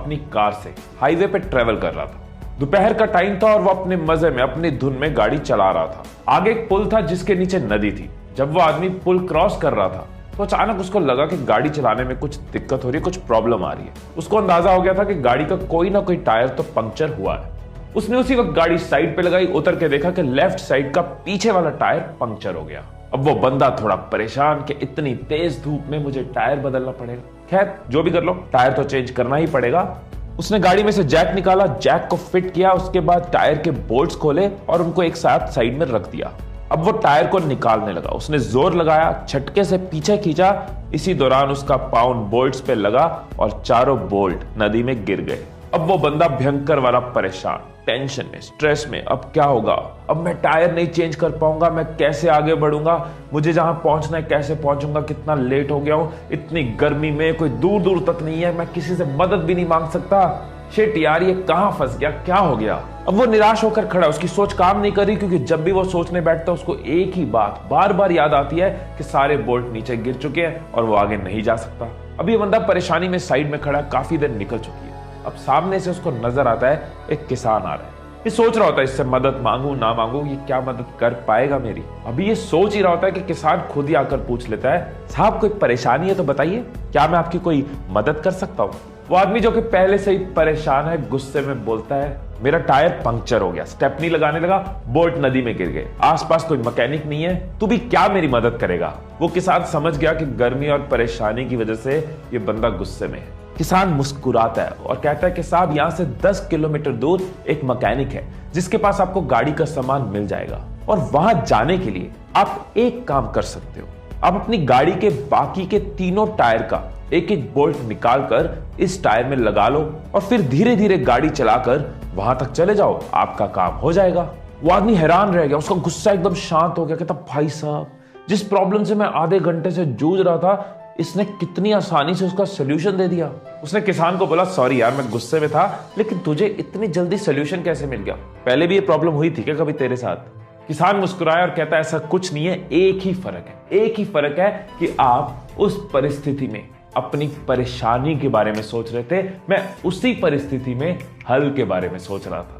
अपनी कार से हाईवे पे ट्रेवल कर रहा था। दोपहर का टाइम था और वो अपने मजे में अपनी धुन में गाड़ी चला रहा था। आगे एक पुल था जिसके नीचे नदी थी। जब वो आदमी पुल क्रॉस कर रहा था तो अचानक उसको लगा कि गाड़ी चलाने में कुछ दिक्कत हो रही है, कुछ प्रॉब्लम आ रही है। उसको अंदाजा हो गया था कि गाड़ी का कोई ना कोई टायर तो पंक्चर हुआ है। उसने उसी वक्त गाड़ी साइड पे लगाई, उतर के देखा कि लेफ्ट साइड का पीछे वाला टायर पंक्चर हो गया। अब वो बंदा थोड़ा परेशान कि इतनी तेज धूप में मुझे टायर बदलना पड़ेगा। खैर जो भी कर लो, टायर तो चेंज करना ही पड़ेगा। उसने गाड़ी में से जैक निकाला, जैक को फिट किया, उसके बाद टायर के बोल्ट्स खोले और उनको एक साथ साइड में रख दिया। अब वो टायर को निकालने लगा। उसने जोर लगाया, झटके से पीछे खींचा। इसी दौरान उसका पाउंड बोल्ट्स पे लगा और चारों बोल्ट नदी में गिर गए। अब वो बंदा भयंकर वाला परेशान, टेंशन में, स्ट्रेस में। अब क्या होगा? अब मैं टायर नहीं चेंज कर पाऊंगा, मैं कैसे आगे बढ़ूंगा, मुझे जहां पहुंचना है कैसे पहुंचूंगा, कितना लेट हो गया हूं, इतनी गर्मी में कोई दूर दूर तक नहीं है, मैं किसी से मदद भी नहीं मांग सकता। शिट यार, ये कहां फंस गया, क्या हो गया? अब वो निराश होकर खड़ा, उसकी सोच काम नहीं कर रही, क्योंकि जब भी वो सोचने बैठता उसको एक ही बात बार बार याद आती है कि सारे बोल्ट नीचे गिर चुके हैं और वो आगे नहीं जा सकता। अब ये बंदा परेशानी में साइड में खड़ा, काफी देर निकल चुकी है। अब सामने से उसको नजर आता है एक किसान आ रहा है। ये सोच रहा होता है इससे मदद मांगू ना मांगू, ये क्या मदद कर पाएगा मेरी। अभी ये सोच ही रहा होता है कि किसान खुद ही आकर पूछ लेता है, साहब कोई परेशानी है तो बताइए, क्या मैं आपकी कोई मदद कर सकता हूँ? वो आदमी जो कि पहले से ही परेशान है, गुस्से में बोलता है, मेरा टायर पंक्चर हो गया, स्टेपनी लगाने लगा, बोल्ट नदी में गिर गए, आसपास कोई मैकेनिक नहीं है, तू भी क्या मेरी मदद करेगा? वो किसान समझ गया कि गर्मी और परेशानी की वजह से ये बंदा गुस्से में है। किसान मुस्कुराता है और कहता है कि साहब यहां से 10 किलोमीटर दूर एक मैकेनिक है जिसके पास आपको गाड़ी का सामान मिल जाएगा, और वहां जाने के लिए आप एक काम कर सकते हो, आप अपनी गाड़ी के बाकी के तीनों टायर का एक एक बोल्ट निकाल कर इस टायर में लगा लो और फिर धीरे धीरे गाड़ी चलाकर वहां तक चले जाओ, आपका काम हो जाएगा। वो आदमी हैरान रह गया, उसका गुस्सा एकदम शांत हो गया। कहता, भाई साहब, जिस प्रॉब्लम से मैं आधे घंटे से जूझ रहा था, इसने कितनी आसानी से उसका सोल्यूशन दे दिया। उसने किसान को बोला, सॉरी यार, मैं गुस्से में था, लेकिन तुझे इतनी जल्दी सोल्यूशन कैसे मिल गया? पहले भी ये प्रॉब्लम हुई थी क्या कभी तेरे साथ? किसान मुस्कुराया और कहता, ऐसा कुछ नहीं है, एक ही फर्क है कि आप उस परिस्थिति में अपनी परेशानी के बारे में सोच रहे थे, मैं उसी परिस्थिति में हल के बारे में सोच रहा था।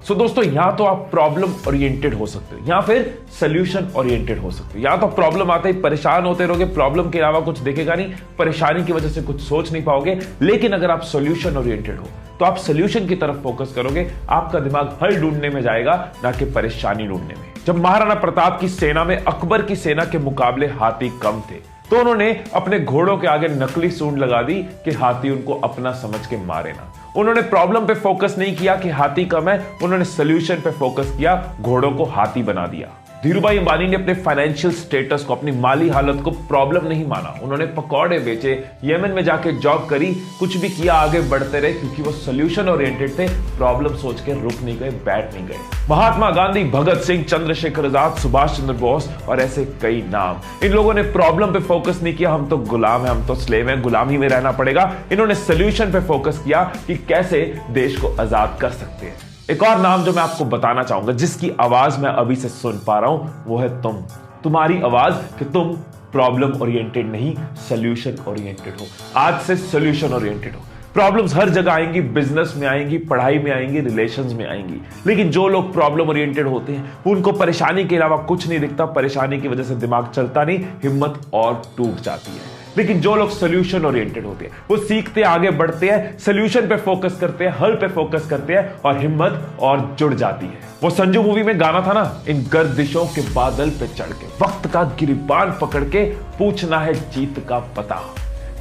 सो दोस्तों, या तो आप प्रॉब्लम ओरिएंटेड हो सकते हो या फिर सोल्यूशन ओरिएंटेड हो सकते हो। या तो प्रॉब्लम आते ही परेशान होते रहोगे, प्रॉब्लम के अलावा कुछ दिखेगा नहीं, परेशानी की वजह से कुछ सोच नहीं पाओगे। लेकिन अगर आप सोल्यूशन ओरिएंटेड हो तो आप सोल्यूशन की तरफ फोकस करोगे, आपका दिमाग हल ढूंढने में जाएगा, ना कि परेशानी ढूंढने में। जब महाराणा प्रताप की सेना में अकबर की सेना के मुकाबले हाथी कम थे तो उन्होंने अपने घोड़ों के आगे नकली सूंड लगा दी कि हाथी उनको अपना समझ के मारे ना। उन्होंने प्रॉब्लम पे फोकस नहीं किया कि हाथी कम है, उन्होंने सोल्यूशन पे फोकस किया, घोड़ों को हाथी बना दिया। धीरूभाई अंबानी ने अपने फाइनेंशियल स्टेटस को, अपनी माली हालत को प्रॉब्लम नहीं माना। उन्होंने पकौड़े बेचे, यमन में जाके जॉब करी, कुछ भी किया, आगे बढ़ते रहे, क्योंकि वो सोल्यूशन ओरिएंटेड थे, प्रॉब्लम सोच के रुक नहीं गए, बैठ नहीं गए। महात्मा गांधी, भगत सिंह, चंद्रशेखर आजाद, सुभाष चंद्र बोस और ऐसे कई नाम, इन लोगों ने प्रॉब्लम पे फोकस नहीं किया, हम तो गुलाम हैं, हम तो स्लेव हैं, गुलामी में रहना पड़ेगा। इन्होंने सोल्यूशन पे फोकस किया कि कैसे देश को आजाद कर सकते हैं। एक और नाम जो मैं आपको बताना चाहूंगा, जिसकी आवाज मैं अभी से सुन पा रहा हूं, वो है तुम। तुम्हारी आवाज कि तुम प्रॉब्लम ओरिएंटेड नहीं, सोल्यूशन ओरिएंटेड हो। आज से सोल्यूशन ओरिएंटेड हो। प्रॉब्लम्स हर जगह आएंगी, बिजनेस में आएंगी, पढ़ाई में आएंगी, रिलेशंस में आएंगी, लेकिन जो लोग प्रॉब्लम ओरिएंटेड होते हैं उनको परेशानी के अलावा कुछ नहीं दिखता, परेशानी की वजह से दिमाग चलता नहीं, हिम्मत और टूट जाती है। लेकिन जो लोग सोल्यूशन ओरिएंटेड होते हैं वो सीखते आगे बढ़ते हैं, सोल्यूशन पे फोकस करते हैं, हल पे फोकस करते हैं और हिम्मत और जुड़ जाती है। वो संजू मूवी में गाना था ना, इन गर्दिशों के बादल पे चढ़ के, वक्त का गिरबान पकड़ के, पूछना है जीत का पता,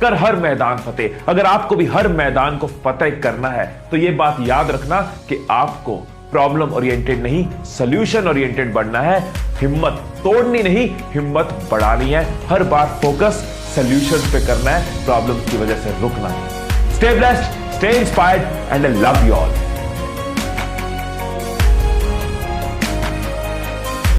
कर हर मैदान फतेह। अगर आपको भी हर मैदान को फतेह करना है तो ये बात याद रखना कि आपको प्रॉब्लम ओरिएंटेड नहीं, सोल्यूशन ओरिएंटेड बनना है। हिम्मत तोड़नी नहीं, हिम्मत बढ़ानी है। हर बार फोकस सोल्यूशंस पे करना है, प्रॉब्लम की वजह से रुकना है। Stay blessed, stay inspired and I love you all.